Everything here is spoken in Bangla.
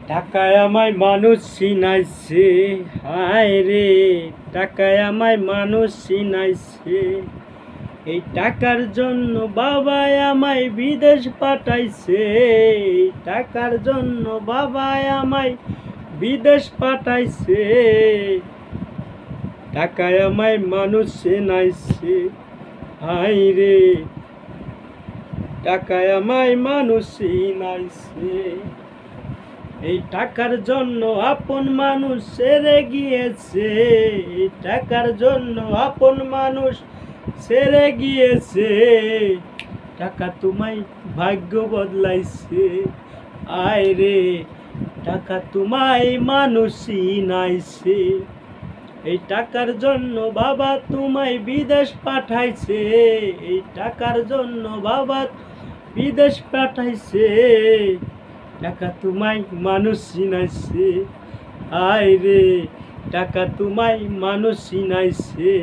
টাকায় আমায় মানুষ চিনাইছে, হায় রে টাকায় আমায় মানুষ চিনাইছে। এই টাকার জন্য বাবাই আমায় বিদেশ পাঠাইছে, এই টাকার জন্য বাবাই আমায় বিদেশ পাঠাইছে। টাকায় আমায় মানুষ চিনাইছে, হায় রে টাকায় আমায় মানুষ চিনাইছে। এই টাকার জন্য আপন মানুষ ছেড়ে গিয়েছে, এই টাকার জন্য আপন মানুষ ছেড়ে গিয়েছে। টাকা তোমায় ভাগ্য বদলাইছে, আয় রে টাকা তোমায় মানুষ চিনাইছে। এই টাকার জন্য বাবা তোমায় বিদেশ পাঠাইছে, এই টাকার জন্য বাবা বিদেশ পাঠাইছে। টাকা তোমায় মানুষ চিনাইছে, আয় রে টাকা তোমায় মানুষ চিনাইছে।